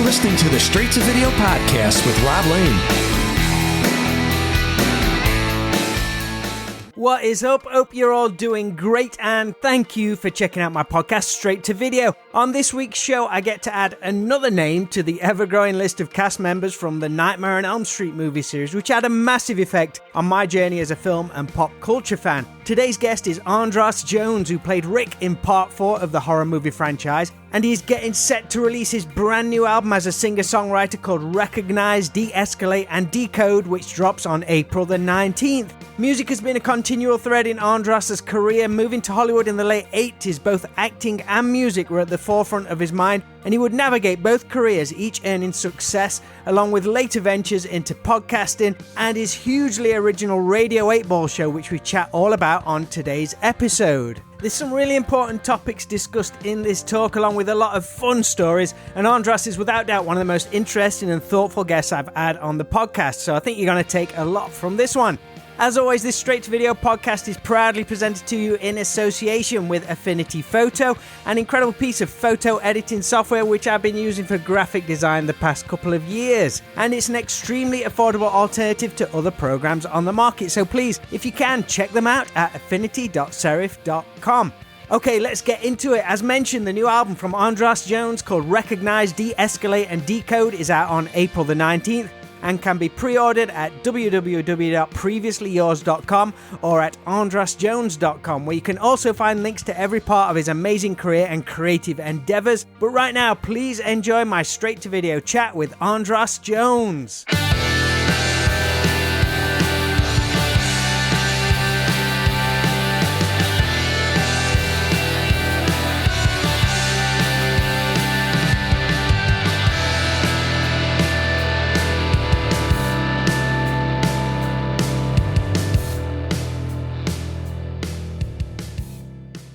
listening to the Straight to Video podcast with Rob Lane. What is up? Hope you're all doing great, and thank you for checking out my podcast, Straight to Video. On this week's show, I get to add another name to the ever-growing list of cast members from the Nightmare on Elm Street movie series, which had a massive effect on my journey as a film and pop culture fan. Today's guest is Andras Jones, who played Rick in Part 4 of the horror movie franchise, and he's getting set to release his brand new album as a singer-songwriter called Recognize, De-Escalate and De-Code, which drops on April the 19th. Music has been a continual thread in Andras' career. Moving to Hollywood in the late 80s, both acting and music were at the forefront of his mind, and he would navigate both careers, each earning success, along with later ventures into podcasting and his hugely original Radio 8-Ball show, which we chat all about on today's episode. There's some really important topics discussed in this talk, along with a lot of fun stories, and Andras is without doubt one of the most interesting and thoughtful guests I've had on the podcast, so I think you're going to take a lot from this one. As always, this Straight to Video podcast is proudly presented to you in association with Affinity Photo, an incredible piece of photo editing software which I've been using for graphic design the past couple of years. And it's an extremely affordable alternative to other programs on the market, so please, if you can, check them out at affinity.serif.com. Okay, let's get into it. As mentioned, the new album from Andras Jones called Recognize, De-Escalate and De-Code is out on April the 19th. And can be pre-ordered at www.previouslyyours.com or at andrasjones.com, where you can also find links to every part of his amazing career and creative endeavors. But right now, please enjoy my straight-to-video chat with Andras Jones.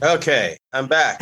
Okay, I'm back.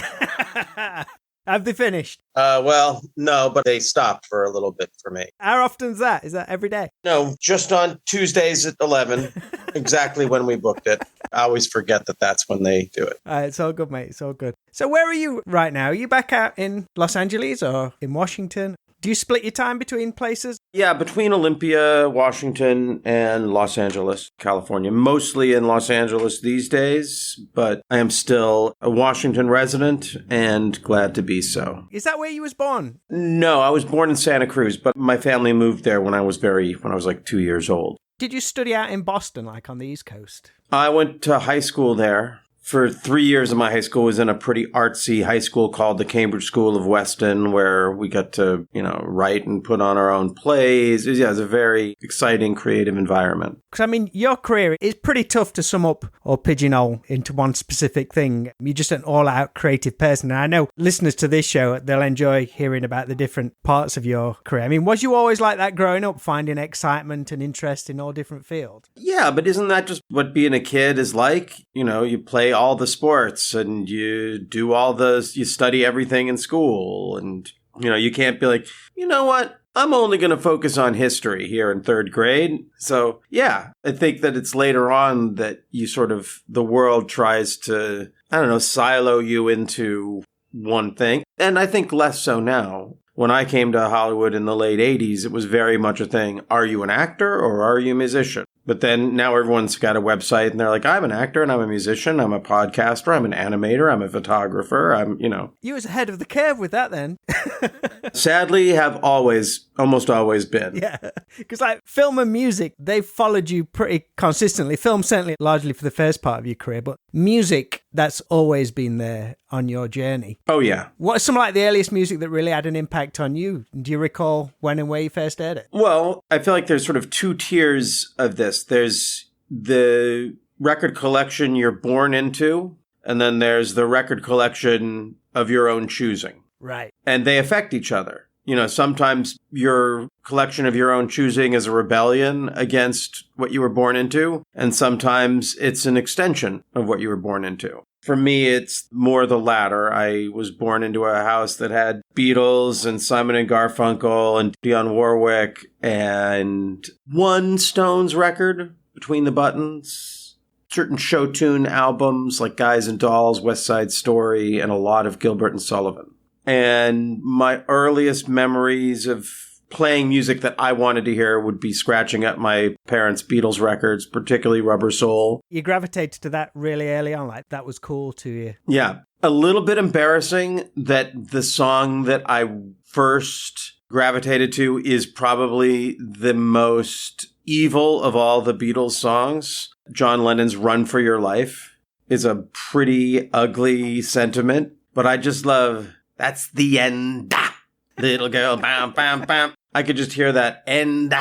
Have they finished? Well, no, but they stopped for a little bit for me. How often is that? Is that every day? No, just on Tuesdays at 11, exactly when we booked it. I always forget that that's when they do it. It's all good, mate. It's all good. So where are you right now? Are you back out in Los Angeles or in Washington? Do you split your time between places? Yeah, between Olympia, Washington, and Los Angeles, California. Mostly in Los Angeles these days, but I am still a Washington resident and glad to be so. Is that where you was born? No, I was born in Santa Cruz, but my family moved there when I was like 2 years old. Did you study out in Boston, like on the East Coast? I went to high school there. For 3 years of my high school was in a pretty artsy high school called the Cambridge School of Weston, where we got to, write and put on our own plays. It was a very exciting, creative environment. Because, I mean, your career is pretty tough to sum up or pigeonhole into one specific thing. You're just an all-out creative person. And I know listeners to this show, they'll enjoy hearing about the different parts of your career. I mean, was you always like that growing up, finding excitement and interest in all different fields? Yeah, but isn't that just what being a kid is like? You play all the sports and you do you study everything in school, and you can't be like, you know what, I'm only going to focus on history here in third grade. So yeah, I think that it's later on that you the world tries to, silo you into one thing. And I think less so now. When I came to Hollywood in the late 80s, it was very much a thing. Are you an actor or are you a musician? But then now everyone's got a website and they're like, I'm an actor and I'm a musician. I'm a podcaster. I'm an animator. I'm a photographer. You was ahead of the curve with that then. Sadly, have almost always been. Yeah. Because film and music, they've followed you pretty consistently. Film certainly largely for the first part of your career, but music, that's always been there on your journey. Oh, yeah. What's some the earliest music that really had an impact on you? Do you recall when and where you first heard it? Well, I feel like there's two tiers of this. There's the record collection you're born into, and then there's the record collection of your own choosing. Right. And they affect each other. Sometimes your collection of your own choosing is a rebellion against what you were born into, and sometimes it's an extension of what you were born into. For me, it's more the latter. I was born into a house that had Beatles and Simon and Garfunkel and Dionne Warwick and one Stones record, Between the Buttons, certain show tune albums like Guys and Dolls, West Side Story, and a lot of Gilbert and Sullivan. And my earliest memories of playing music that I wanted to hear would be scratching up my parents' Beatles records, particularly Rubber Soul. You gravitated to that really early on, like that was cool to you. Yeah. A little bit embarrassing that the song that I first gravitated to is probably the most evil of all the Beatles songs. John Lennon's Run for Your Life is a pretty ugly sentiment, but I just love, that's the end. Little girl, bam, bam, bam. I could just hear that end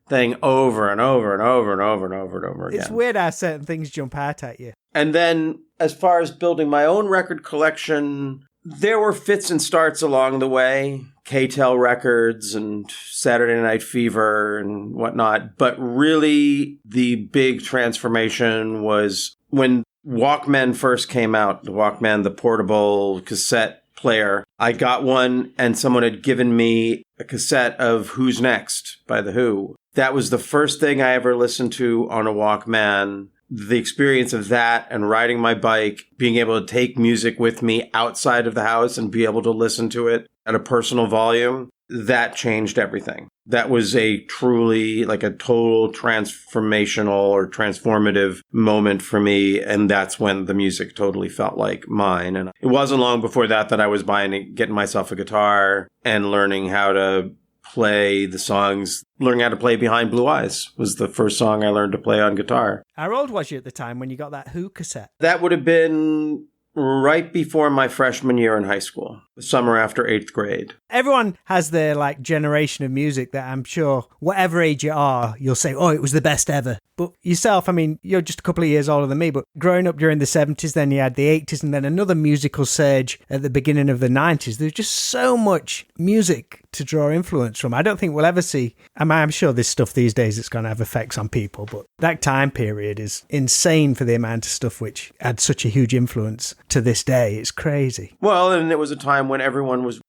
thing over and over and over and over and over and over again. It's weird how certain things jump out at you. And then as far as building my own record collection, there were fits and starts along the way. K-Tel Records and Saturday Night Fever and whatnot. But really the big transformation was when Walkman first came out. The Walkman, the portable cassette player. I got one and someone had given me a cassette of Who's Next by The Who. That was the first thing I ever listened to on a Walkman. The experience of that and riding my bike, being able to take music with me outside of the house and be able to listen to it at a personal volume, that changed everything. That was a truly like a total transformational or transformative moment for me. And that's when the music totally felt like mine. And it wasn't long before that I was getting myself a guitar and learning how to play the songs. Learning how to play Behind Blue Eyes was the first song I learned to play on guitar. How old was you at the time when you got that Who cassette? That would have been right before my freshman year in high school, the summer after 8th grade. Everyone has their like generation of music that I'm sure whatever age you are, you'll say, oh, it was the best ever. But yourself, I mean, you're just a couple of years older than me, but growing up during the 70s, then you had the 80s and then another musical surge at the beginning of the 90s. There's just so much music to draw influence from. I don't think we'll ever see, I'm sure this stuff these days it's going to have effects on people, but that time period is insane for the amount of stuff which had such a huge influence to this day. It's crazy. Well, and it was a time when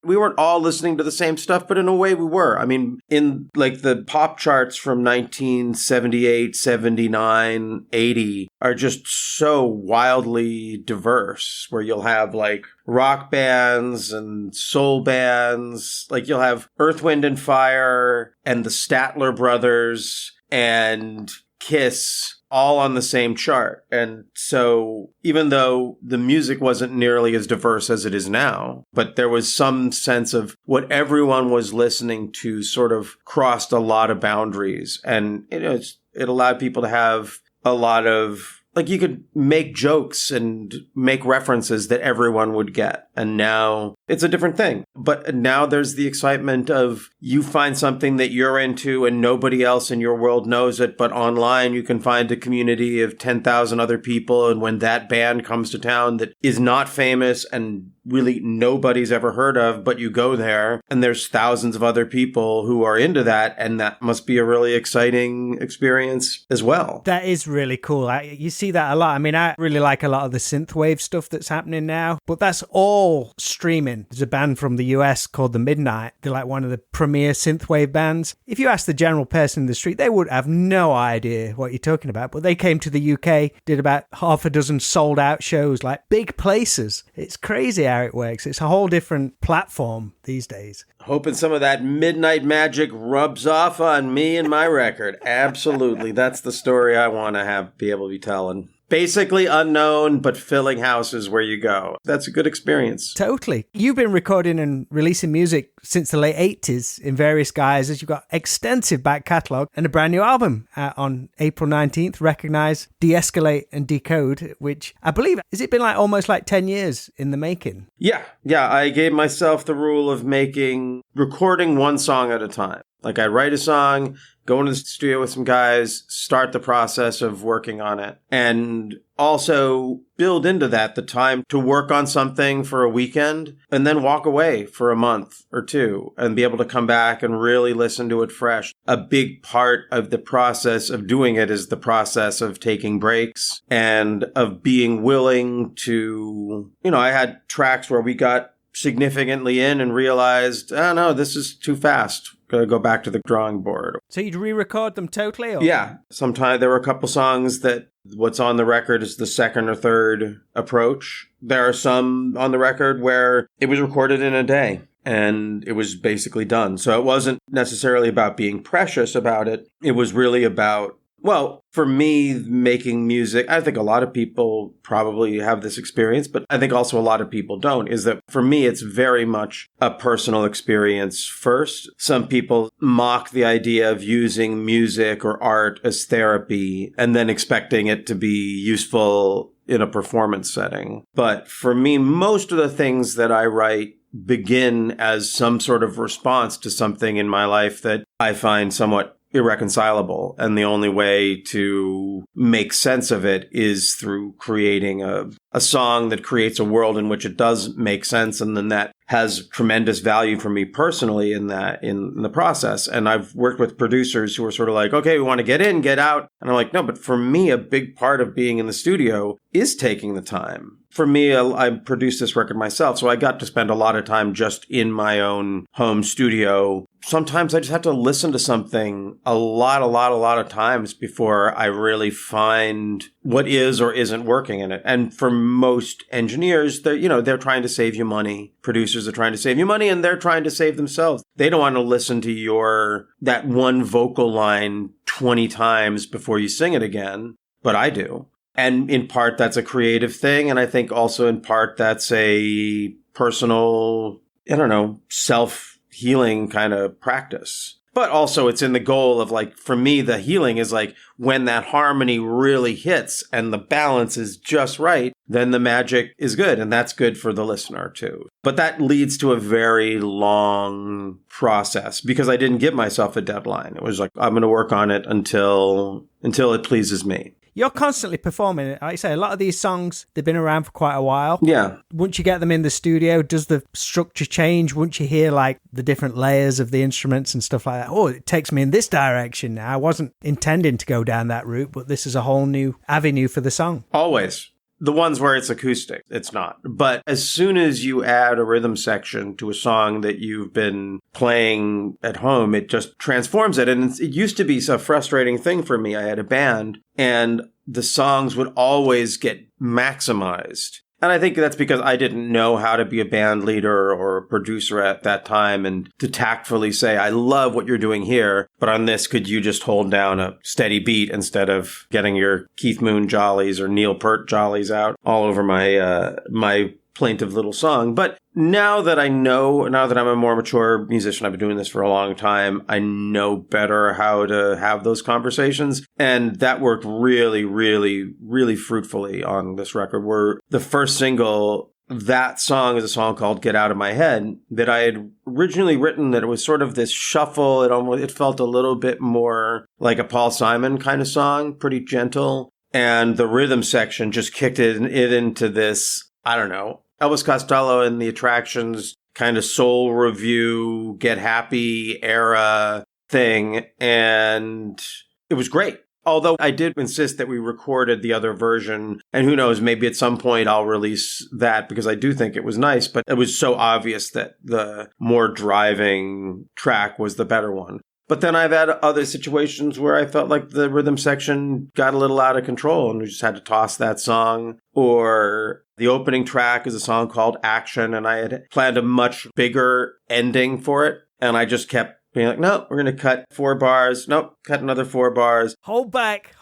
we weren't all listening to the same stuff, but in a way we were. I mean, in like the pop charts from 1978, 79, 80 are just so wildly diverse, where you'll have like rock bands and soul bands, like you'll have Earth, Wind and Fire and the Statler Brothers and Kiss all on the same chart. And so even though the music wasn't nearly as diverse as it is now, but there was some sense of what everyone was listening to sort of crossed a lot of boundaries. And it allowed people to have a lot of, like, you could make jokes and make references that everyone would get. And now it's a different thing. But now there's the excitement of you find something that you're into and nobody else in your world knows it. But online you can find a community of 10,000 other people. And when that band comes to town that is not famous and really nobody's ever heard of, but you go there and there's thousands of other people who are into that. And that must be a really exciting experience as well. That is really cool. You see that a lot. I mean, I really like a lot of the synthwave stuff that's happening now, but that's all streaming. There's a band from the US called The Midnight. They're like one of the premier synthwave bands. If you ask the general person in the street, they would have no idea what you're talking about, but they came to the UK, did about half a dozen sold out shows, like big places. It's crazy how it works. It's a whole different platform these days. Hoping some of that midnight magic rubs off on me and my record. Absolutely. That's the story I want to be able to be telling. Basically unknown, but filling houses where you go. That's a good experience. Totally. You've been recording and releasing music since the late 80s in various guises. You've got extensive back catalogue and a brand new album out on April 19th, recognized De-Escalate and De-Code, which I believe, has it been like almost like 10 years in the making? Yeah. I gave myself the rule of recording one song at a time. Like I write a song, go into the studio with some guys, start the process of working on it, and also build into that the time to work on something for a weekend and then walk away for a month or two and be able to come back and really listen to it fresh. A big part of the process of doing it is the process of taking breaks and of being willing to, I had tracks where we got significantly in and realized, oh no, this is too fast. Gotta go back to the drawing board. So you'd re-record them totally? Or? Yeah. Sometimes there were a couple songs that what's on the record is the second or third approach. There are some on the record where it was recorded in a day and it was basically done. So it wasn't necessarily about being precious about it. It was really about, well, for me, making music, I think a lot of people probably have this experience, but I think also a lot of people don't, is that for me, it's very much a personal experience first. Some people mock the idea of using music or art as therapy and then expecting it to be useful in a performance setting. But for me, most of the things that I write begin as some sort of response to something in my life that I find somewhat irreconcilable. And the only way to make sense of it is through creating a song that creates a world in which it does make sense. And then that has tremendous value for me personally in the process. And I've worked with producers who are sort of like, okay, we want to get in, get out. And I'm like, no, but for me, a big part of being in the studio is taking the time. For me, I produced this record myself, so I got to spend a lot of time just in my own home studio. Sometimes I just have to listen to something a lot of times before I really find what is or isn't working in it. And for most engineers, they're trying to save you money. Producers are trying to save you money, and they're trying to save themselves. They don't want to listen to that one vocal line 20 times before you sing it again, but I do. And in part, that's a creative thing. And I think also in part, that's a personal, self-healing kind of practice. But also it's in the goal of for me, the healing is when that harmony really hits and the balance is just right, then the magic is good. And that's good for the listener too. But that leads to a very long process because I didn't give myself a deadline. It was I'm going to work on it until it pleases me. You're constantly performing. Like I say, a lot of these songs, they've been around for quite a while. Yeah. Once you get them in the studio, does the structure change? Once you hear the different layers of the instruments and stuff like that, oh, it takes me in this direction now. I wasn't intending to go down that route, but this is a whole new avenue for the song. Always. The ones where it's acoustic, it's not. But as soon as you add a rhythm section to a song that you've been playing at home, it just transforms it. And it used to be a frustrating thing for me. I had a band and the songs would always get maximized. And I think that's because I didn't know how to be a band leader or a producer at that time and to tactfully say, I love what you're doing here, but on this, could you just hold down a steady beat instead of getting your Keith Moon jollies or Neil Peart jollies out all over my plaintive little song. But now that I'm a more mature musician, I've been doing this for a long time, I know better how to have those conversations. And that worked really, really, really fruitfully on this record, where the first single, that song is a song called Get Out of My Head that I had originally written that it was sort of this shuffle. It felt a little bit more like a Paul Simon kind of song, pretty gentle. And the rhythm section just kicked it into this, Elvis Costello and the Attractions kind of soul review, Get Happy era thing. And it was great. Although I did insist that we recorded the other version. And who knows, maybe at some point I'll release that because I do think it was nice. But it was so obvious that the more driving track was the better one. But then I've had other situations where I felt like the rhythm section got a little out of control and we just had to toss that song. Or the opening track is a song called Action, and I had planned a much bigger ending for it. And I just kept being like, no, we're going to cut 4 bars. Nope, cut another 4 bars. Hold back.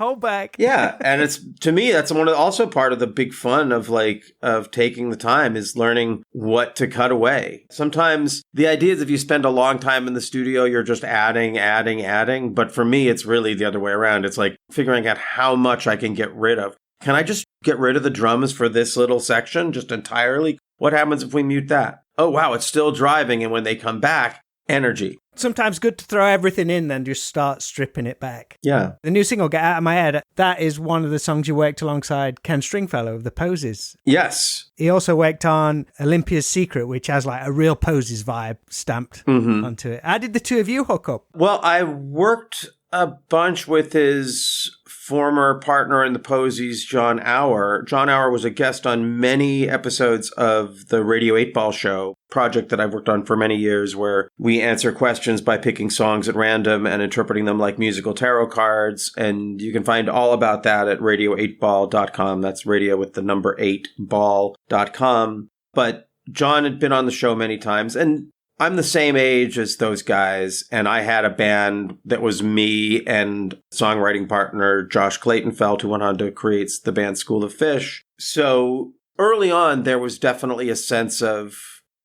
Yeah. And to me, that's also part of the big fun of taking the time is learning what to cut away. Sometimes the idea is if you spend a long time in the studio, you're just adding. But for me, it's really the other way around. It's figuring out how much I can get rid of. Can I just get rid of the drums for this little section just entirely? What happens if we mute that? Oh, wow, it's still driving. And when they come back, energy. Sometimes good to throw everything in, then just start stripping it back. Yeah. The new single, Get Out of My Head, that is one of the songs you worked alongside Ken Stringfellow of the Poses. Yes. He also worked on Olympia's Secret, which has a real Poses vibe stamped onto it. How did the two of you hook up? Well, I worked a bunch with his former partner in the Posies, John Auer. John Auer was a guest on many episodes of the Radio 8 Ball Show, project that I've worked on for many years, where we answer questions by picking songs at random and interpreting them like musical tarot cards. And you can find all about that at radio8ball.com. That's radio with the number 8ball.com. But John had been on the show many times, and I'm the same age as those guys, and I had a band that was me and songwriting partner Josh Claytonfeld, who went on to create the band School of Fish. So early on, there was definitely a sense of,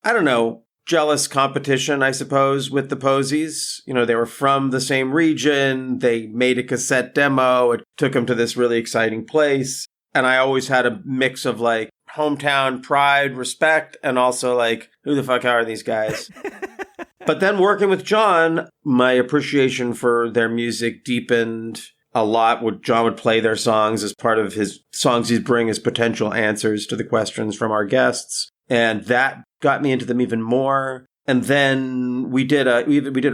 I don't know, jealous competition, I suppose, with the Posies. You know, they were from the same region. They made a cassette demo. It took them to this really exciting place. And I always had a mix of like hometown pride, respect, and also like, who the fuck are these guys? But then working with John, my appreciation for their music deepened a lot. John would play their songs as part of his songs he'd bring as potential answers to the questions from our guests. And that got me into them even more. And then we did a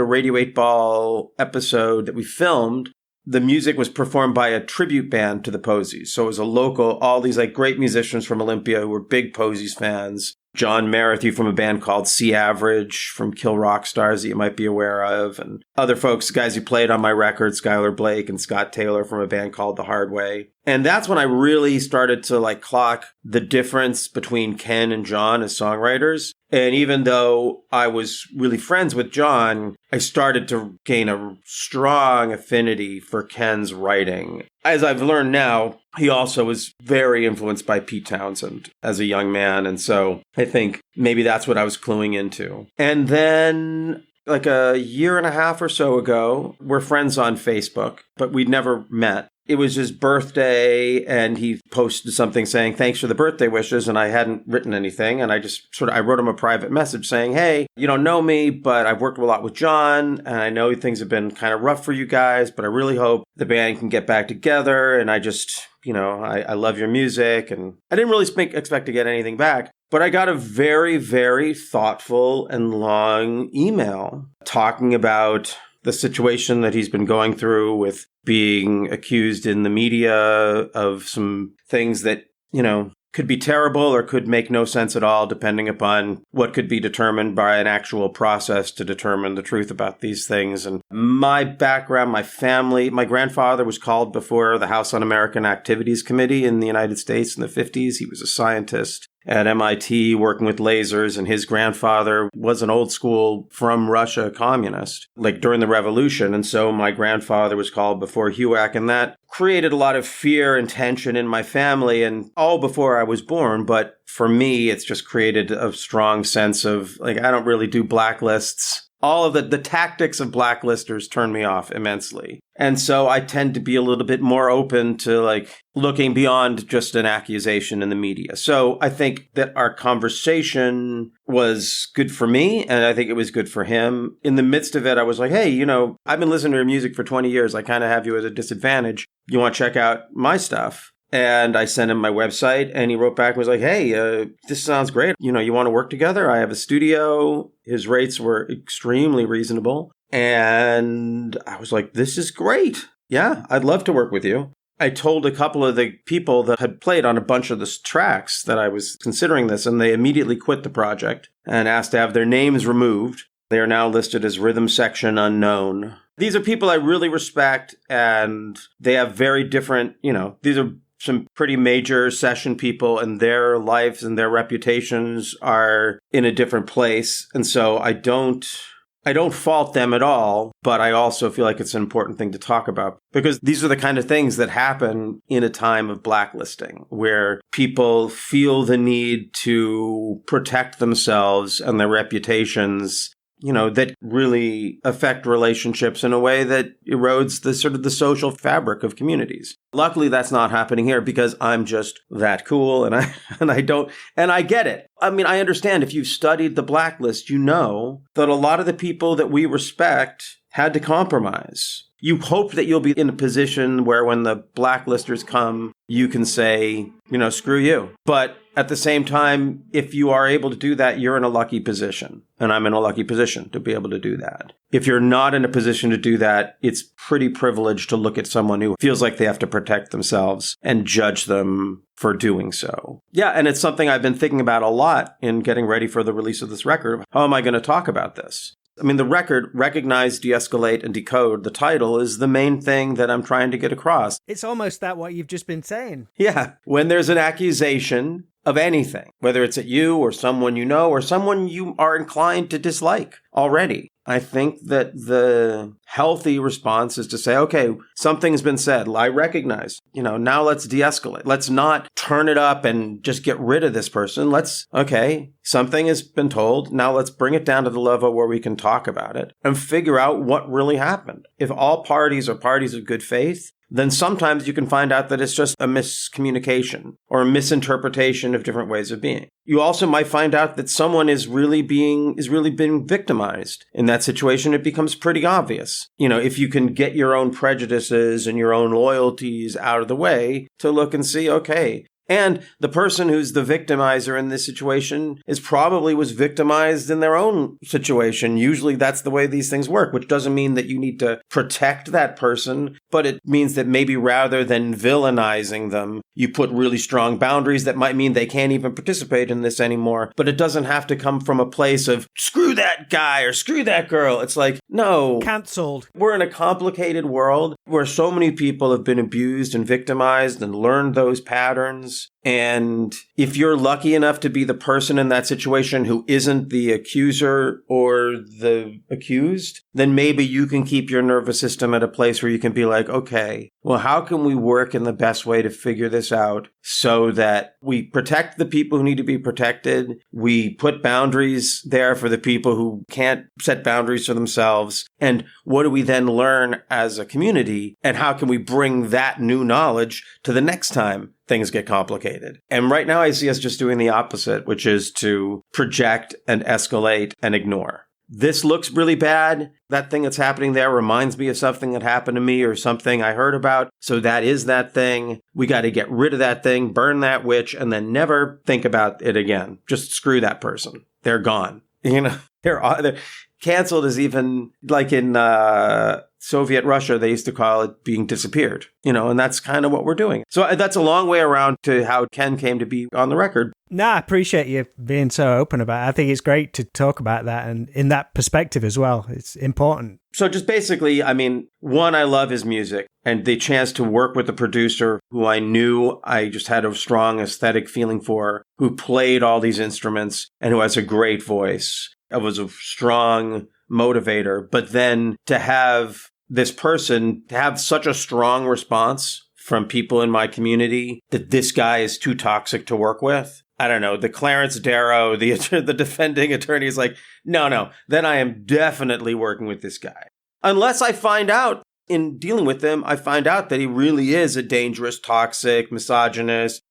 Radio 8 Ball episode that we filmed. The music was performed by a tribute band to the Posies. So it was a local, all these like great musicians from Olympia who were big Posies fans. John Merrithew from a band called C Average from Kill Rock Stars that you might be aware of. And other folks, guys who played on my record, Skylar Blake and Scott Taylor from a band called The Hard Way. And that's when I really started to like clock the difference between Ken and John as songwriters. And even though I was really friends with John, I started to gain a strong affinity for Ken's writing. As I've learned now, he also was very influenced by Pete Townsend as a young man. And so I think maybe that's what I was cluing into. And then like a year and a half or so ago, we're friends on Facebook, but we'd never met. It was his birthday, and he posted something saying, thanks for the birthday wishes, and I hadn't written anything, and I wrote him a private message saying, hey, you don't know me, but I've worked a lot with John, and I know things have been kind of rough for you guys, but I really hope the band can get back together, and I just, I love your music, and I didn't really expect to get anything back. But I got a very, very thoughtful and long email talking about the situation that he's been going through with being accused in the media of some things that, could be terrible or could make no sense at all, depending upon what could be determined by an actual process to determine the truth about these things. And my background, my family, my grandfather was called before the House Un-American Activities Committee in the United States in the 50s. He was a scientist at MIT working with lasers, and his grandfather was an old school from Russia communist, like during the revolution. And so my grandfather was called before HUAC, and that created a lot of fear and tension in my family, and all before I was born. But for me, it's just created a strong sense of like, I don't really do blacklists. All of the tactics of blacklisters turn me off immensely. And so I tend to be a little bit more open to like looking beyond just an accusation in the media. So I think that our conversation was good for me, and I think it was good for him. In the midst of it, I was like, hey, I've been listening to your music for 20 years. I kind of have you at a disadvantage. You want to check out my stuff? And I sent him my website, and he wrote back and was like, hey, this sounds great. You want to work together? I have a studio. His rates were extremely reasonable. And I was like, this is great. Yeah, I'd love to work with you. I told a couple of the people that had played on a bunch of the tracks that I was considering this, and they immediately quit the project and asked to have their names removed. They are now listed as Rhythm Section Unknown. These are people I really respect, and they have very different, these are some pretty major session people, and their lives and their reputations are in a different place. And so I don't fault them at all, but I also feel like it's an important thing to talk about, because these are the kind of things that happen in a time of blacklisting, where people feel the need to protect themselves and their reputations, that really affect relationships in a way that erodes the sort of the social fabric of communities. Luckily, that's not happening here, because I'm just that cool, and I get it. I mean, I understand if you've studied the blacklist, you know that a lot of the people that we respect had to compromise. You hope that you'll be in a position where when the blacklisters come, you can say, screw you. But at the same time, if you are able to do that, you're in a lucky position. And I'm in a lucky position to be able to do that. If you're not in a position to do that, it's pretty privileged to look at someone who feels like they have to protect themselves and judge them for doing so. Yeah, and it's something I've been thinking about a lot in getting ready for the release of this record. How am I going to talk about this? I mean, the record, Recognize, De-Escalate, and Decode, the title is the main thing that I'm trying to get across. It's almost that what you've just been saying. Yeah. When there's an accusation of anything, whether it's at you or someone you know or someone you are inclined to dislike already, I think that the healthy response is to say, okay, something's been said. I recognize, now let's de-escalate. Let's not turn it up and just get rid of this person. Okay, something has been told. Now let's bring it down to the level where we can talk about it and figure out what really happened. If all parties are parties of good faith, then sometimes you can find out that it's just a miscommunication or a misinterpretation of different ways of being. You also might find out that someone is really being victimized. In that situation, it becomes pretty obvious. If you can get your own prejudices and your own loyalties out of the way to look and see, okay, and the person who's the victimizer in this situation was victimized in their own situation. Usually that's the way these things work, which doesn't mean that you need to protect that person, but it means that maybe rather than villainizing them, you put really strong boundaries that might mean they can't even participate in this anymore. But it doesn't have to come from a place of screw that guy or screw that girl. It's like, no. Cancelled. We're in a complicated world where so many people have been abused and victimized and learned those patterns. And if you're lucky enough to be the person in that situation who isn't the accuser or the accused, then maybe you can keep your nervous system at a place where you can be like, okay, well, how can we work in the best way to figure this out so that we protect the people who need to be protected? We put boundaries there for the people who can't set boundaries for themselves. And what do we then learn as a community? And how can we bring that new knowledge to the next time things get complicated? And right now I see us just doing the opposite, which is to project and escalate and ignore. This looks really bad. That thing that's happening there reminds me of something that happened to me or something I heard about. So that is that thing. We got to get rid of that thing, burn that witch, and then never think about it again. Just screw that person. They're gone. They're canceled is even like in Soviet Russia, they used to call it being disappeared, and that's kind of what we're doing. So that's a long way around to how Ken came to be on the record. No, I appreciate you being so open about it. I think it's great to talk about that and in that perspective as well. It's important. So just basically, one, I love his music and the chance to work with a producer who I knew I just had a strong aesthetic feeling for, who played all these instruments and who has a great voice. It was a strong motivator, but then to have this person to have such a strong response from people in my community that this guy is too toxic to work with. I don't know, the Clarence Darrow, the defending attorney is like, no, then I am definitely working with this guy. Unless I find out in dealing with him, I find out that he really is a dangerous, toxic, misogynist.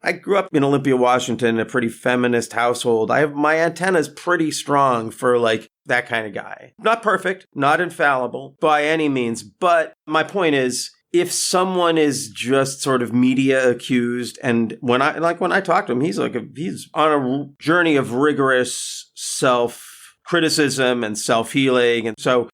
I grew up in Olympia, Washington, a pretty feminist household. My antenna's pretty strong for that kind of guy. Not perfect, not infallible by any means. But my point is, if someone is just sort of media accused, and when I talk to him, he's on a journey of rigorous self-criticism and self-healing. And so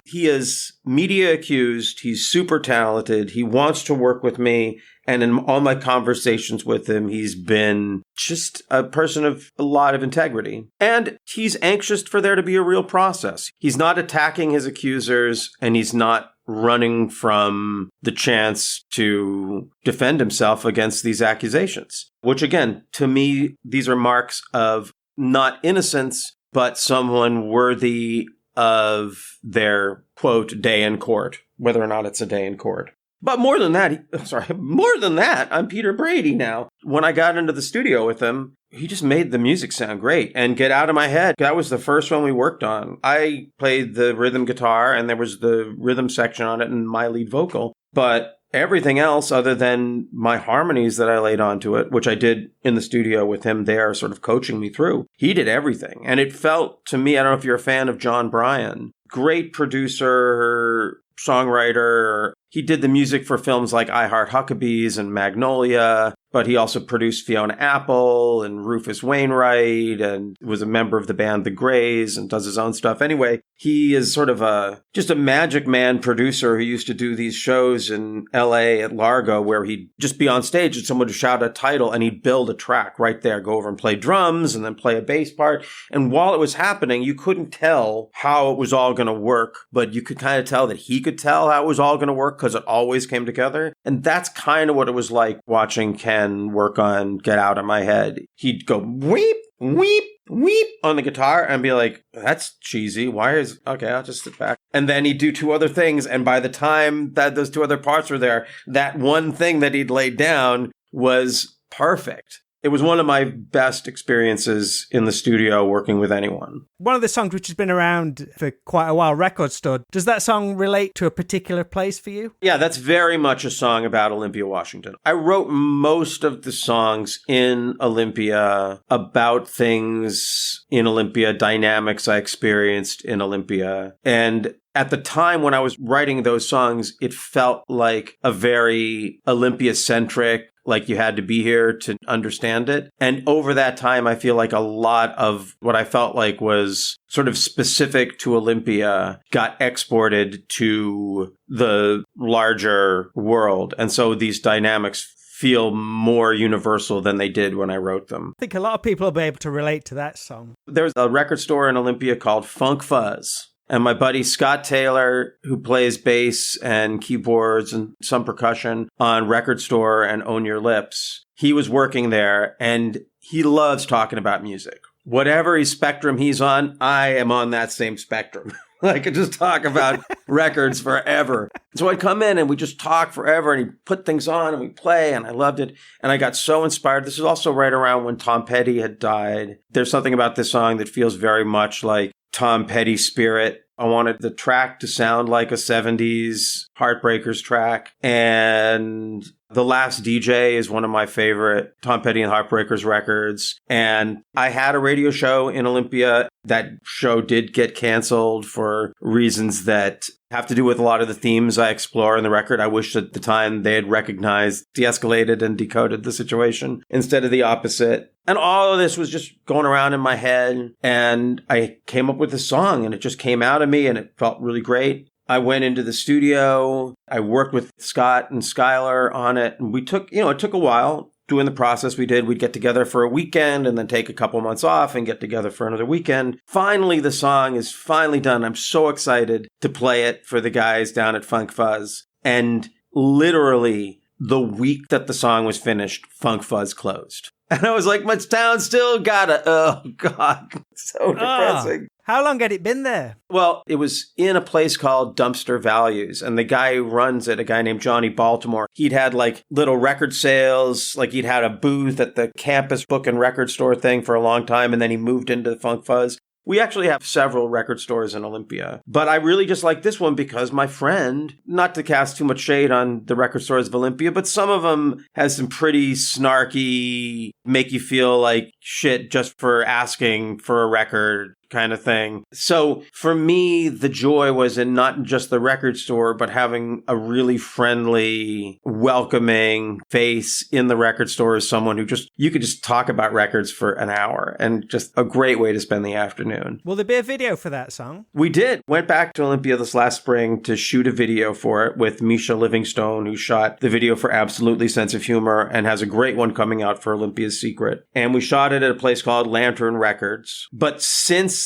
he is media accused. He's super talented. He wants to work with me. And in all my conversations with him, he's been just a person of a lot of integrity. And he's anxious for there to be a real process. He's not attacking his accusers, and he's not running from the chance to defend himself against these accusations. Which, again, to me, these are marks of not innocence, but someone worthy of their, quote, day in court, whether or not it's a day in court. But more than that, I'm Peter Brady now. When I got into the studio with him, he just made the music sound great and get out of my head. That was the first one we worked on. I played the rhythm guitar and there was the rhythm section on it and my lead vocal. But everything else other than my harmonies that I laid onto it, which I did in the studio with him there, sort of coaching me through, he did everything. And it felt to me, I don't know if you're a fan of John Bryan, great producer, songwriter. He did the music for films like I Heart Huckabees and Magnolia. but he also produced Fiona Apple and Rufus Wainwright and was a member of the band The Greys and does his own stuff. Anyway, he is sort of just a Magic Man producer who used to do these shows in LA at Largo where he'd just be on stage and someone would shout a title and he'd build a track right there, go over and play drums and then play a bass part. And while it was happening, you couldn't tell how it was all going to work, but you could kind of tell that he could tell how it was all going to work because it always came together. And that's kind of what it was like watching Ken work on Get Out of My Head. He'd go weep, weep, weep on the guitar and be like, that's cheesy. Okay, I'll just sit back. And then he'd do two other things. And by the time that those two other parts were there, that one thing that he'd laid down was perfect. It was one of my best experiences in the studio working with anyone. One of the songs which has been around for quite a while, Record Store, does that song relate to a particular place for you? Yeah, that's very much a song about Olympia, Washington. I wrote most of the songs in Olympia about things in Olympia, dynamics I experienced in Olympia. And at the time when I was writing those songs, it felt like a very Olympia-centric, like you had to be here to understand it. And over that time, I feel like a lot of what I felt like was sort of specific to Olympia got exported to the larger world. And so these dynamics feel more universal than they did when I wrote them. I think a lot of people will be able to relate to that song. There's a record store in Olympia called Funk Fuzz. And my buddy Scott Taylor, who plays bass and keyboards and some percussion on Record Store and Own Your Lips, he was working there and he loves talking about music. Whatever spectrum he's on, I am on that same spectrum. I could just talk about records forever. So I'd come in and we just talk forever and he'd put things on and we play and I loved it. And I got so inspired. This is also right around when Tom Petty had died. There's something about this song that feels very much like Tom Petty's spirit. I wanted the track to sound like a 70s Heartbreakers track. And The Last DJ is one of my favorite Tom Petty and Heartbreakers records. And I had a radio show in Olympia. That show did get canceled for reasons that have to do with a lot of the themes I explore in the record. I wish at the time they had recognized, de-escalated and decoded the situation instead of the opposite. And all of this was just going around in my head. And I came up with this song and it just came out of me and it felt really great. I went into the studio. I worked with Scott and Skylar on it. And we took, it took a while doing the process we did. We'd get together for a weekend and then take a couple months off and get together for another weekend. Finally, the song is finally done. I'm so excited to play it for the guys down at Funk Fuzz. And literally the week that the song was finished, Funk Fuzz closed. And I was like, my town still gotta, oh God, so depressing. How long had it been there? Well, it was in a place called Dumpster Values. And the guy who runs it, a guy named Johnny Baltimore, he'd had like little record sales, like he'd had a booth at the campus book and record store thing for a long time. And then he moved into Funk Fuzz. We actually have several record stores in Olympia, but I really just like this one because my friend, not to cast too much shade on the record stores of Olympia, but some of them has some pretty snarky, make you feel like shit just for asking for a record kind of thing. So for me, the joy was in not just the record store, but having a really friendly, welcoming face in the record store as someone who you could just talk about records for an hour and just a great way to spend the afternoon. Will there be a video for that song? We did. Went back to Olympia this last spring to shoot a video for it with Misha Livingstone, who shot the video for Absolutely Sense of Humor and has a great one coming out for Olympia's Secret. And we shot it at a place called Lantern Records. But since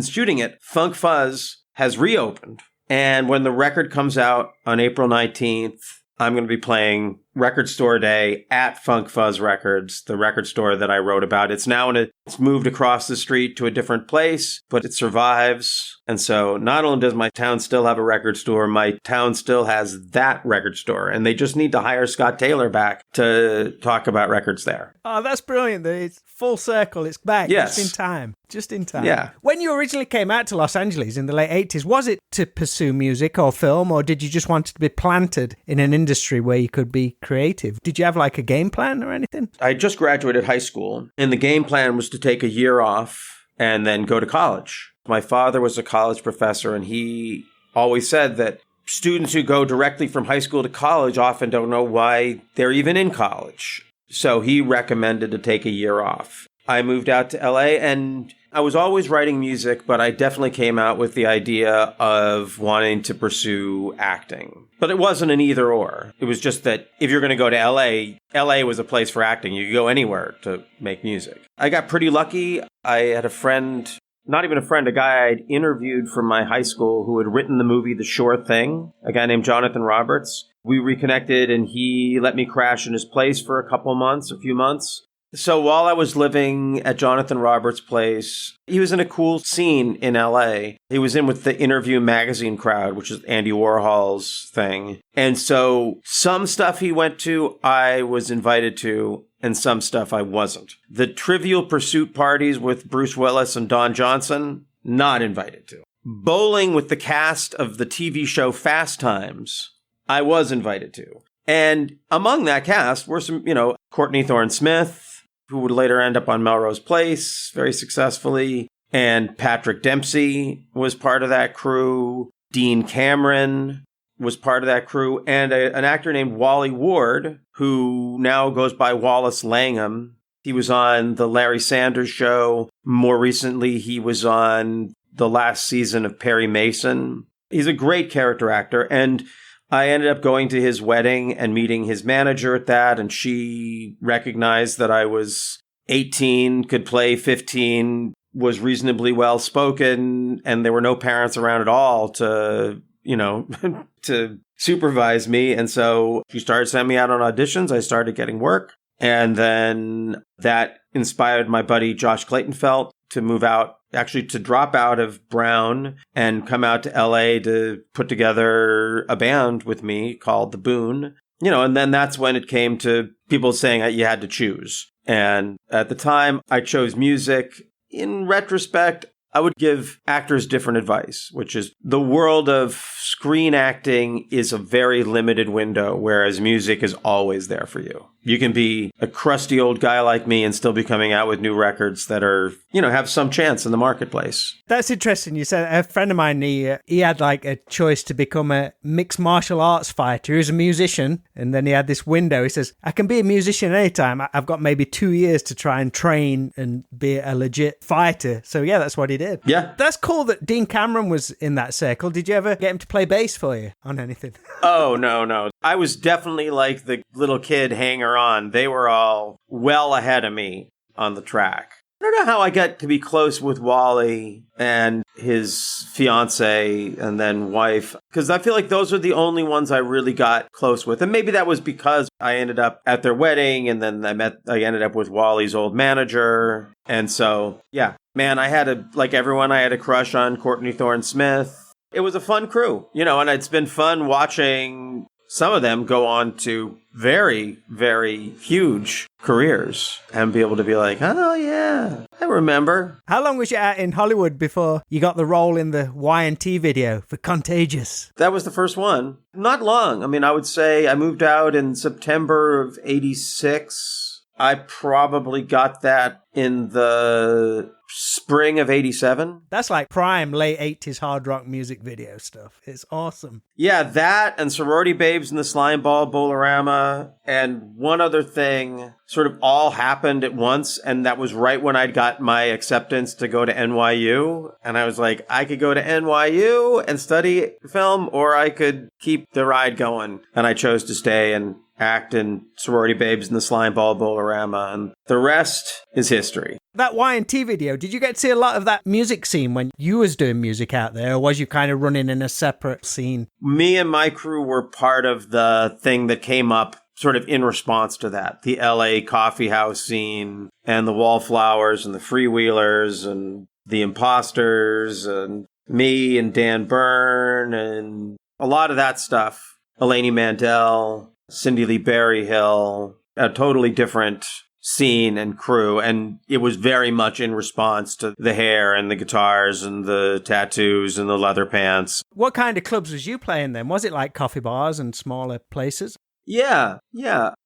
shooting it, Funk Fuzz has reopened. And when the record comes out on April 19th, I'm going to be playing Record Store Day at Funk Fuzz Records, the record store that I wrote about. It's now it's moved across the street to a different place, but it survives. And so not only does my town still have a record store, my town still has that record store. And they just need to hire Scott Taylor back to talk about records there. Oh, that's brilliant. It's full circle. It's back. Yes. Just in time. Just in time. Yeah. When you originally came out to Los Angeles in the late 80s, was it to pursue music or film, or did you just want to be planted in an industry where you could be creative? Did you have like a game plan or anything? I just graduated high school, and the game plan was to take a year off and then go to college. My father was a college professor, and he always said that students who go directly from high school to college often don't know why they're even in college. So he recommended to take a year off. I moved out to LA, and I was always writing music, but I definitely came out with the idea of wanting to pursue acting. But it wasn't an either or. It was just that if you're going to go to LA was a place for acting. You could go anywhere to make music. I got pretty lucky. I had a friend, not even a friend, a guy I'd interviewed from my high school who had written the movie The Sure Thing, a guy named Jonathan Roberts. We reconnected, and he let me crash in his place for a few months. So while I was living at Jonathan Roberts' place, he was in a cool scene in LA. He was in with the Interview magazine crowd, which is Andy Warhol's thing. And so some stuff he went to, I was invited to, and some stuff I wasn't. The Trivial Pursuit parties with Bruce Willis and Don Johnson, not invited to. Bowling with the cast of the TV show Fast Times, I was invited to. And among that cast were some, Courtney Thorne-Smith, who would later end up on Melrose Place very successfully. And Patrick Dempsey was part of that crew. Dean Cameron was part of that crew. And an actor named Wally Ward, who now goes by Wallace Langham. He was on The Larry Sanders Show. More recently, he was on the last season of Perry Mason. He's a great character actor. And I ended up going to his wedding and meeting his manager at that, and she recognized that I was 18, could play 15, was reasonably well spoken, and there were no parents around at all to, to supervise me. And so she started sending me out on auditions. I started getting work. And then that inspired my buddy Josh Clayton-Felt to move out, actually to drop out of Brown and come out to LA to put together a band with me called The Boon. And then that's when it came to people saying that you had to choose. And at the time, I chose music. In retrospect, I would give actors different advice, which is the world of screen acting is a very limited window, whereas music is always there for you. You can be a crusty old guy like me and still be coming out with new records that are, have some chance in the marketplace. That's interesting. You said a friend of mine, he had like a choice to become a mixed martial arts fighter. He was a musician, and then he had this window. He says, I can be a musician anytime. I've got maybe 2 years to try and train and be a legit fighter. So yeah, that's what he did. Yeah. That's cool that Dean Cameron was in that circle. Did you ever get him to play bass for you on anything? Oh, no. I was definitely like the little kid hanger on. They were all well ahead of me on the track. I don't know how I got to be close with Wally and his fiance and then wife, because I feel like those are the only ones I really got close with. And maybe that was because I ended up at their wedding, and then I ended up with Wally's old manager. And so, yeah, man, I had a crush on Courtney Thorne-Smith. It was a fun crew, and it's been fun watching some of them go on to very, very huge careers and be able to be like, oh, yeah, I remember. How long was you out in Hollywood before you got the role in the Y&T video for Contagious? That was the first one. Not long. I mean, I would say I moved out in September of 86. I probably got that in the spring of 87. That's like prime late 80s hard rock music video stuff. It's awesome. Yeah, that and Sorority Babes and the Slime Ball Bolorama and one other thing sort of all happened at once, and that was right when I'd got my acceptance to go to NYU. And I was like, I could go to NYU and study film, or I could keep the ride going. And I chose to stay and act in Sorority Babes and the Slime Ball Bolorama, and the rest is history. That Y&T video, did you get to see a lot of that music scene when you was doing music out there, or was you kind of running in a separate scene? Me and my crew were part of the thing that came up sort of in response to that. The LA coffee house scene, and the Wallflowers, and the Freewheelers, and the Imposters, and me and Dan Byrne, and a lot of that stuff. Eleni Mandel, Cindy Lee Berryhill, a totally different scene and crew. And it was very much in response to the hair and the guitars and the tattoos and the leather pants. What kind of clubs was you playing then? Was it like coffee bars and smaller places? Yeah.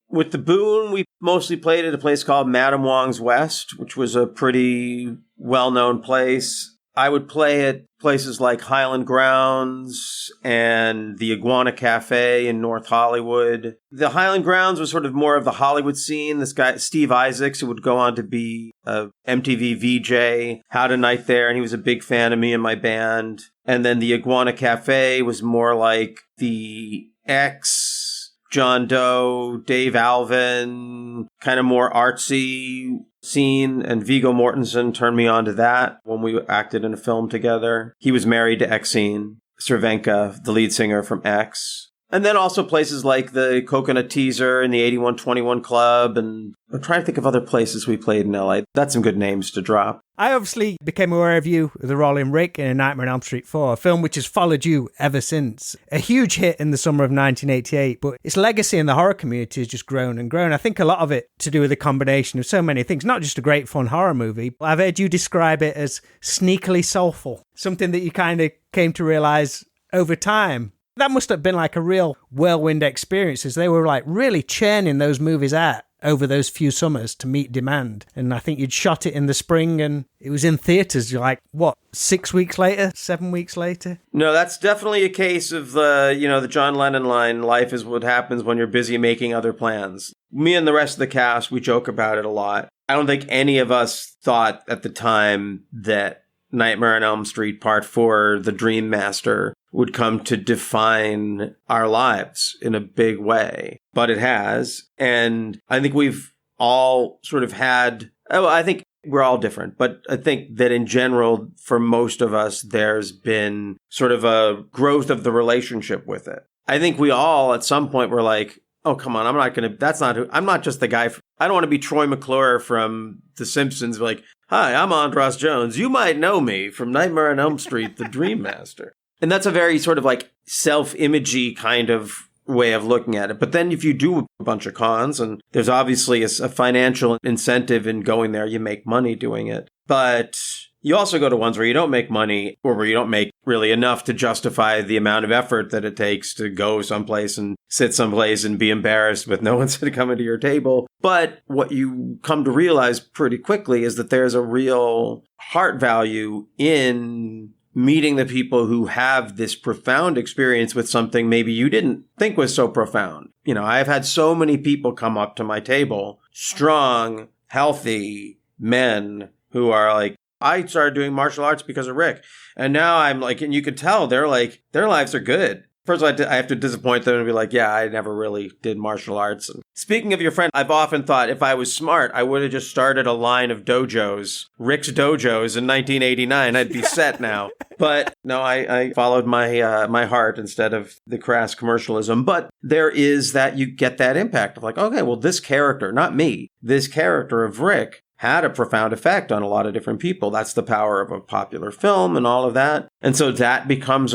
With the Boon, we mostly played at a place called Madam Wong's West, which was a pretty well-known place. I would play at places like Highland Grounds and the Iguana Cafe in North Hollywood. The Highland Grounds was sort of more of the Hollywood scene. This guy, Steve Isaacs, who would go on to be a MTV VJ, had a night there, and he was a big fan of me and my band. And then the Iguana Cafe was more like the X, John Doe, Dave Alvin, kind of more artsy scene, and Viggo Mortensen turned me on to that when we acted in a film together. He was married to Exene Cervenka, the lead singer from X. And then also places like the Coconut Teaser and the 8121 Club, and I'm trying to think of other places we played in LA. That's some good names to drop. I obviously became aware of you with the role in Rick in A Nightmare on Elm Street 4, a film which has followed you ever since. A huge hit in the summer of 1988, but its legacy in the horror community has just grown and grown. I think a lot of it to do with a combination of so many things, not just a great fun horror movie. I've heard you describe it as sneakily soulful, something that you kind of came to realize over time. That must have been like a real whirlwind experience, as they were like really churning those movies out over those few summers to meet demand. And I think you'd shot it in the spring and it was in theaters. You're like, what, 6 weeks later, 7 weeks later? No, that's definitely a case of the John Lennon line, life is what happens when you're busy making other plans. Me and the rest of the cast, we joke about it a lot. I don't think any of us thought at the time that Nightmare on Elm Street Part 4, The Dream Master, would come to define our lives in a big way. But it has. And I think we've all sort of had, I think we're all different, but I think that in general, for most of us, there's been sort of a growth of the relationship with it. I think we all at some point were like, oh, come on, I'm not just the guy. I don't want to be Troy McClure from The Simpsons. Like, hi, I'm Andras Jones. You might know me from Nightmare on Elm Street, The Dream Master. And that's a very sort of like self-imagey kind of way of looking at it. But then if you do a bunch of cons, and there's obviously a financial incentive in going there, you make money doing it. But you also go to ones where you don't make money, or where you don't make really enough to justify the amount of effort that it takes to go someplace and sit someplace and be embarrassed with no one's coming to your table. But what you come to realize pretty quickly is that there's a real heart value in meeting the people who have this profound experience with something maybe you didn't think was so profound. You know, I've had so many people come up to my table, strong, healthy men who are like, I started doing martial arts because of Rick. And now I'm like, and you could tell they're like, their lives are good. First of all, I have to disappoint them and be like, yeah, I never really did martial arts. And speaking of your friend, I've often thought if I was smart, I would have just started a line of dojos, Rick's Dojos in 1989. I'd be set now. But no, I followed my heart instead of the crass commercialism. But there is that, you get that impact of like, okay, well, this character, not me, this character of Rick had a profound effect on a lot of different people. That's the power of a popular film and all of that. And so that becomes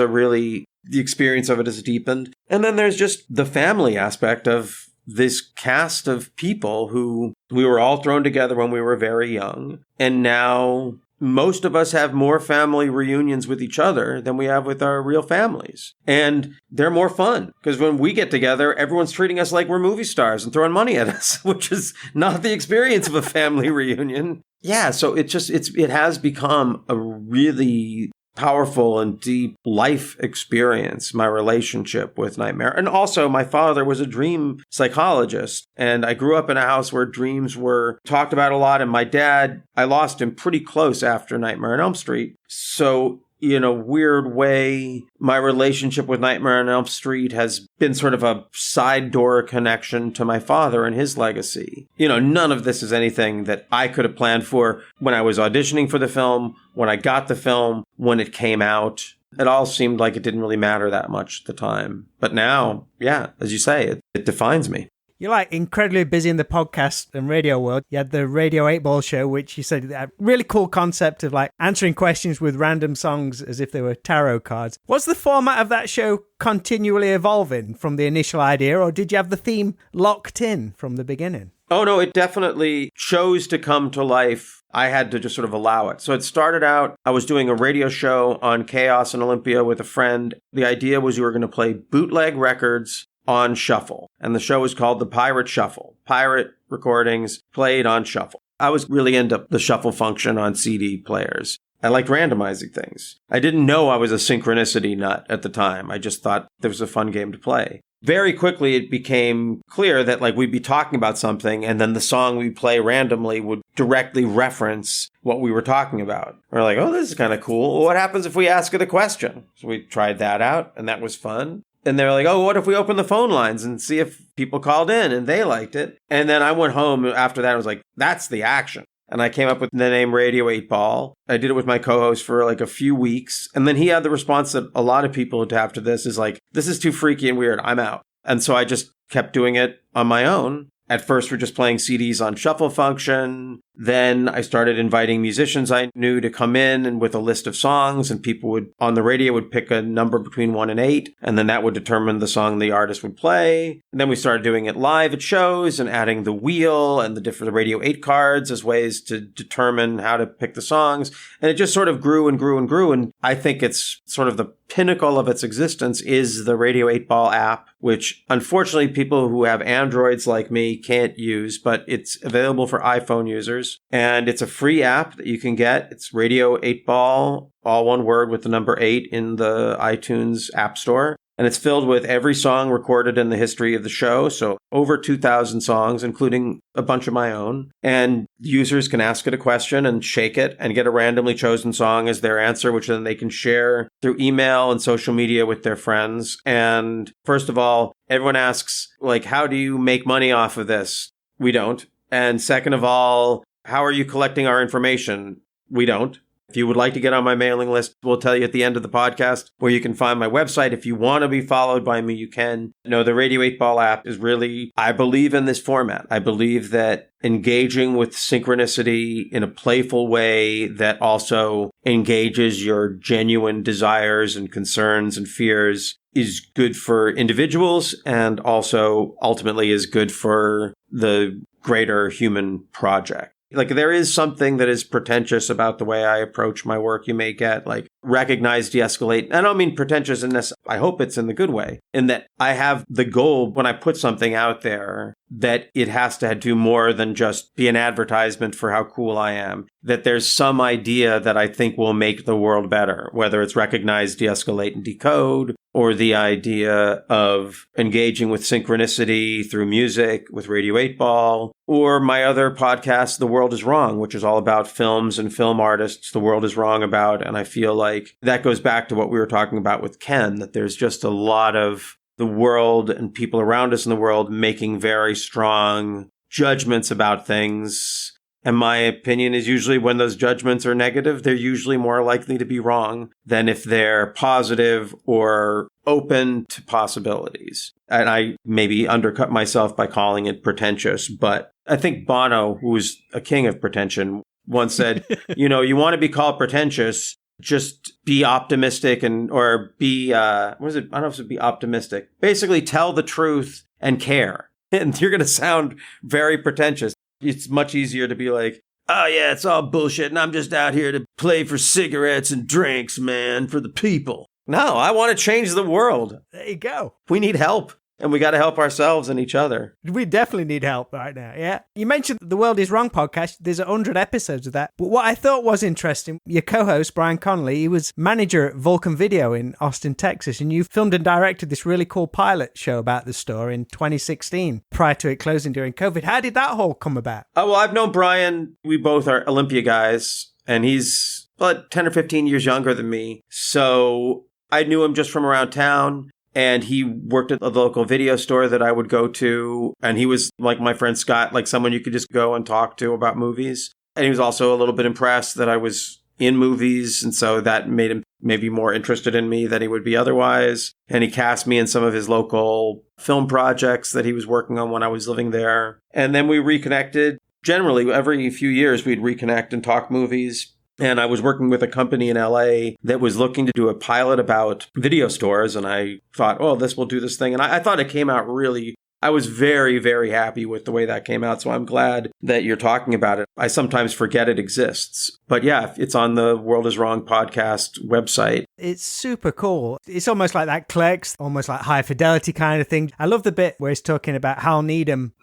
the experience of it has deepened. And then there's just the family aspect of this cast of people who we were all thrown together when we were very young. And now most of us have more family reunions with each other than we have with our real families. And they're more fun because when we get together, everyone's treating us like we're movie stars and throwing money at us, which is not the experience of a family reunion. Yeah, so it has become a really powerful and deep life experience, my relationship with Nightmare. And also, my father was a dream psychologist, and I grew up in a house where dreams were talked about a lot. And my dad, I lost him pretty close after Nightmare on Elm Street. So in a weird way, my relationship with Nightmare on Elm Street has been sort of a side door connection to my father and his legacy. You know, none of this is anything that I could have planned for when I was auditioning for the film, when I got the film, when it came out. It all seemed like it didn't really matter that much at the time. But now, yeah, as you say, it defines me. You're like incredibly busy in the podcast and radio world. You had the Radio 8 Ball show, which you said a really cool concept of like answering questions with random songs as if they were tarot cards. Was the format of that show continually evolving from the initial idea, or did you have the theme locked in from the beginning? Oh, no, it definitely chose to come to life. I had to just sort of allow it. So it started out, I was doing a radio show on Chaos and Olympia with a friend. The idea was you were going to play bootleg records on shuffle. And the show was called The Pirate Shuffle. Pirate recordings played on shuffle. I was really into the shuffle function on CD players. I liked randomizing things. I didn't know I was a synchronicity nut at the time. I just thought there was a fun game to play. Very quickly, it became clear that like we'd be talking about something and then the song we play randomly would directly reference what we were talking about. We're like, oh, this is kind of cool. Well, what happens if we ask it a question? So we tried that out and that was fun. And they're like, oh, what if we open the phone lines and see if people called in and they liked it? And then I went home after that. I was like, that's the action. And I came up with the name Radio 8 Ball. I did it with my co-host for like a few weeks. And then he had the response that a lot of people would have to this is like, this is too freaky and weird. I'm out. And so I just kept doing it on my own. At first, we're just playing CDs on shuffle function. Then I started inviting musicians I knew to come in and with a list of songs, and people would, on the radio, would pick a number between 1 and 8, and then that would determine the song the artist would play. And then we started doing it live at shows and adding the wheel and the different Radio 8 cards as ways to determine how to pick the songs. And it just sort of grew and grew and grew. And I think it's sort of the pinnacle of its existence is the Radio 8 Ball app, which unfortunately people who have Androids like me can't use, but it's available for iPhone users. And it's a free app that you can get. It's Radio 8 Ball, all one word with the number 8 in the iTunes App Store. And it's filled with every song recorded in the history of the show. So over 2,000 songs, including a bunch of my own. And users can ask it a question and shake it and get a randomly chosen song as their answer, which then they can share through email and social media with their friends. And first of all, everyone asks, like, how do you make money off of this? We don't. And second of all, how are you collecting our information? We don't. If you would like to get on my mailing list, we'll tell you at the end of the podcast where you can find my website. If you want to be followed by me, you can. No, the Radio 8 Ball app is really, I believe in this format. I believe that engaging with synchronicity in a playful way that also engages your genuine desires and concerns and fears is good for individuals and also ultimately is good for the greater human project. Like, there is something that is pretentious about the way I approach my work. You may get, like, recognize, de-escalate. I don't mean pretentious in this. I hope it's in the good way, in that I have the goal when I put something out there that it has to do more than just be an advertisement for how cool I am, that there's some idea that I think will make the world better, whether it's recognize, de-escalate, and decode, or the idea of engaging with synchronicity through music with Radio 8 Ball, or my other podcast, The World is Wrong, which is all about films and film artists the world is wrong about. And I feel like that goes back to what we were talking about with Ken, that there's just a lot of the world and people around us in the world making very strong judgments about things. And my opinion is usually when those judgments are negative, they're usually more likely to be wrong than if they're positive or open to possibilities. And I maybe undercut myself by calling it pretentious, but I think Bono, who's a king of pretension, once said, you know, you want to be called pretentious, just be optimistic or be, what is it? I don't know if it's be optimistic. Basically tell the truth and care. And you're going to sound very pretentious. It's much easier to be like, oh yeah, it's all bullshit and I'm just out here to play for cigarettes and drinks, man, for the people. No, I want to change the world. There you go. We need help. And we got to help ourselves and each other. We definitely need help right now, yeah. You mentioned The World is Wrong podcast. There's 100 episodes of that. But what I thought was interesting, your co-host, Brian Connolly, he was manager at Vulcan Video in Austin, Texas, and you filmed and directed this really cool pilot show about the store in 2016, prior to it closing during COVID. How did that whole come about? Oh, well, I've known Brian. We both are Olympia guys, and he's about 10 or 15 years younger than me. So I knew him just from around town. And he worked at the local video store that I would go to. And he was like my friend Scott, like someone you could just go and talk to about movies. And he was also a little bit impressed that I was in movies. And so that made him maybe more interested in me than he would be otherwise. And he cast me in some of his local film projects that he was working on when I was living there. And then we reconnected. Generally, every few years, we'd reconnect and talk movies. And I was working with a company in LA that was looking to do a pilot about video stores. And I thought, oh, this will do this thing. And I thought it came out really, I was very, very happy with the way that came out. So I'm glad that you're talking about it. I sometimes forget it exists. But yeah, it's on the World is Wrong podcast website. It's super cool. It's almost like that Clerks, almost like High Fidelity kind of thing. I love the bit where he's talking about Hal Needham.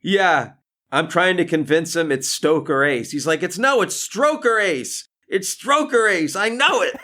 Yeah. I'm trying to convince him it's Stoker Ace. He's like, it's Stroker Ace. It's Stroker Ace. I know it.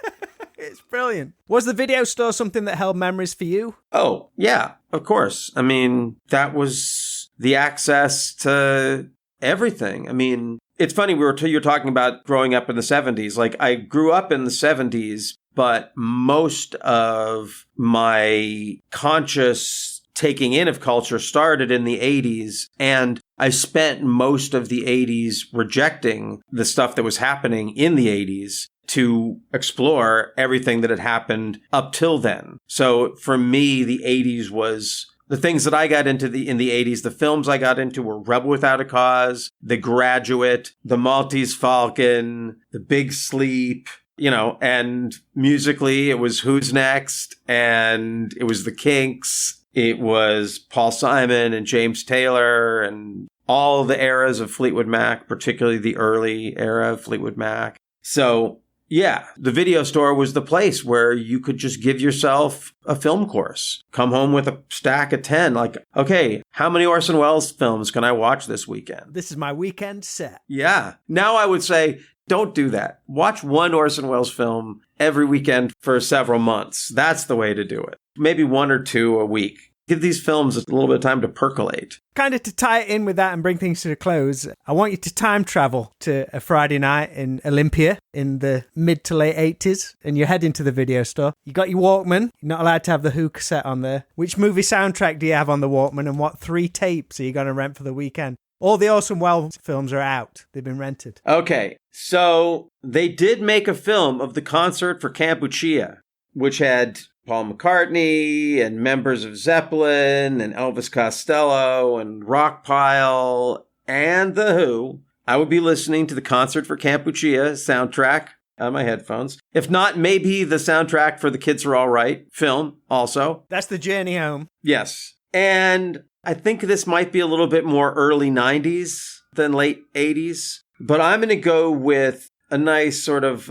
It's brilliant. Was the video store something that held memories for you? Oh, yeah, of course. I mean, that was the access to everything. I mean, it's funny, you're talking about growing up in the 70s. Like, I grew up in the 70s, but most of my conscious taking in of culture started in the 80s, and I spent most of the 80s rejecting the stuff that was happening in the 80s to explore everything that had happened up till then. So for me, the 80s was the things that I got into in the 80s. The films I got into were Rebel Without a Cause, The Graduate, The Maltese Falcon, The Big Sleep, and musically it was Who's Next, and it was The Kinks. It was Paul Simon and James Taylor and all the eras of Fleetwood Mac, particularly the early era of Fleetwood Mac. So yeah, the video store was the place where you could just give yourself a film course. Come home with a stack of 10. Like, okay, how many Orson Welles films can I watch this weekend? This is my weekend set. Yeah. Now I would say, don't do that. Watch one Orson Welles film every weekend for several months. That's the way to do it. Maybe one or two a week. Give these films a little bit of time to percolate. Kind of to tie it in with that and bring things to a close, I want you to time travel to a Friday night in Olympia in the mid to late 80s, and you're heading to the video store. You got your Walkman. You're not allowed to have the Who cassette on there. Which movie soundtrack do you have on the Walkman, and what 3 tapes are you going to rent for the weekend? All the Orson Welles films are out. They've been rented. Okay, so they did make a film of the concert for Kampuchea, which had Paul McCartney and members of Zeppelin and Elvis Costello and Rockpile and The Who. I would be listening to the Concert for Kampuchea soundtrack on my headphones. If not, maybe the soundtrack for The Kids Are All Right film also. That's the journey home. Yes. And I think this might be a little bit more early 90s than late 80s. But I'm going to go with a nice sort of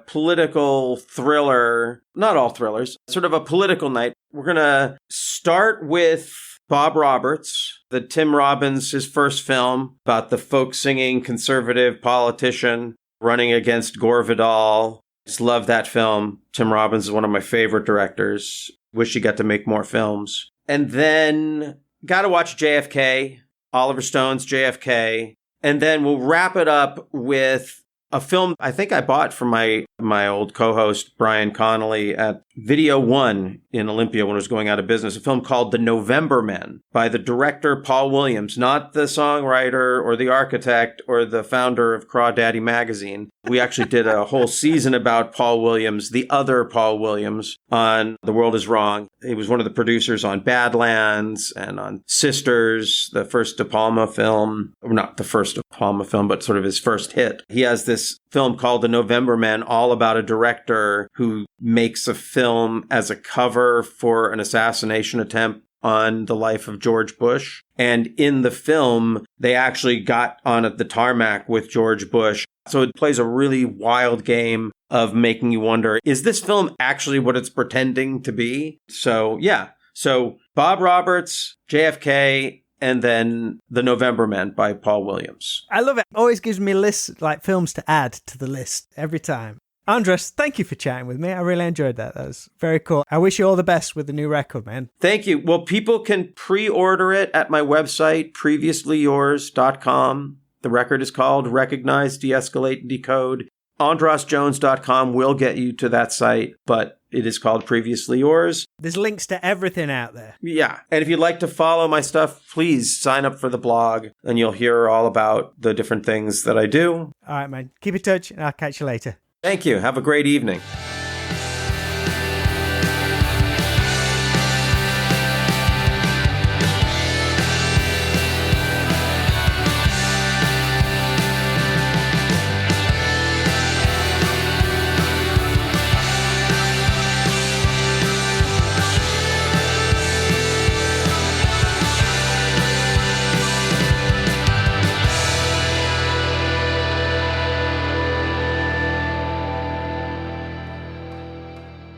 political thriller, not all thrillers, sort of a political night. We're going to start with Bob Roberts, the Tim Robbins, his first film about the folk singing conservative politician running against Gore Vidal. Just love that film. Tim Robbins is one of my favorite directors. Wish he got to make more films. And then got to watch JFK, Oliver Stone's JFK. And then we'll wrap it up with a film I think I bought from my old co-host, Brian Connolly, at Video One in Olympia when it was going out of business, a film called The November Men by the director Paul Williams, not the songwriter or the architect or the founder of Crawdaddy magazine. We actually did a whole season about Paul Williams, the other Paul Williams, on The World Is Wrong. He was one of the producers on Badlands and on Sisters, the first De Palma film. Or not the first De Palma film, but sort of his first hit. He has this film called The November Men, all about a director who makes a film as a cover for an assassination attempt on the life of George Bush. And in the film, they actually got on at the tarmac with George Bush. So it plays a really wild game of making you wonder, is this film actually what it's pretending to be? So, yeah. So Bob Roberts, JFK, and then The November Men by Paul Williams. I love it. Always gives me lists, like films to add to the list every time. Andras, thank you for chatting with me. I really enjoyed that. That was very cool. I wish you all the best with the new record, man. Thank you. Well, people can pre-order it at my website, previouslyyours.com. The record is called Recognize, De-Escalate De-Code. AndrasJones.com will get you to that site, but it is called Previously Yours. There's links to everything out there. Yeah. And if you'd like to follow my stuff, please sign up for the blog and you'll hear all about the different things that I do. All right, man. Keep in touch and I'll catch you later. Thank you. Have a great evening.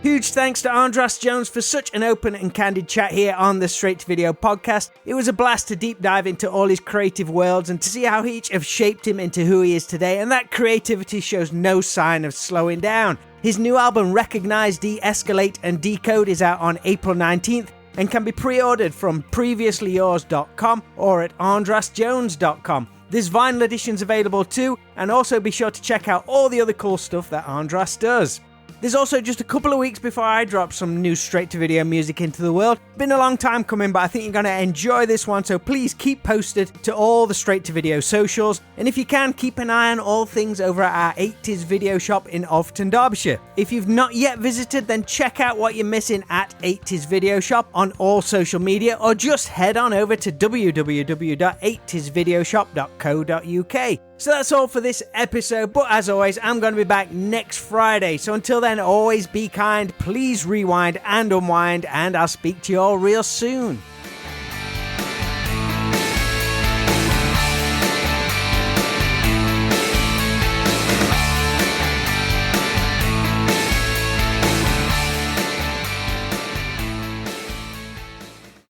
Huge thanks to Andras Jones for such an open and candid chat here on the Straight to Video podcast. It was a blast to deep dive into all his creative worlds and to see how each have shaped him into who he is today, and that creativity shows no sign of slowing down. His new album, Recognize, De-Escalate De-Code, is out on April 19th and can be pre-ordered from previouslyyours.com or at andrasjones.com. There's vinyl editions available too, and also be sure to check out all the other cool stuff that Andras does. There's also just a couple of weeks before I drop some new straight-to-video music into the world. Been a long time coming, but I think you're going to enjoy this one, so please keep posted to all the straight-to-video socials. And if you can, keep an eye on all things over at our 80s video shop in Alverton, Derbyshire. If you've not yet visited, then check out what you're missing at 80s Video Shop on all social media, or just head on over to www.80svideoshop.co.uk. So that's all for this episode, but as always, I'm going to be back next Friday. So until then, always be kind, please rewind and unwind, and I'll speak to you all real soon.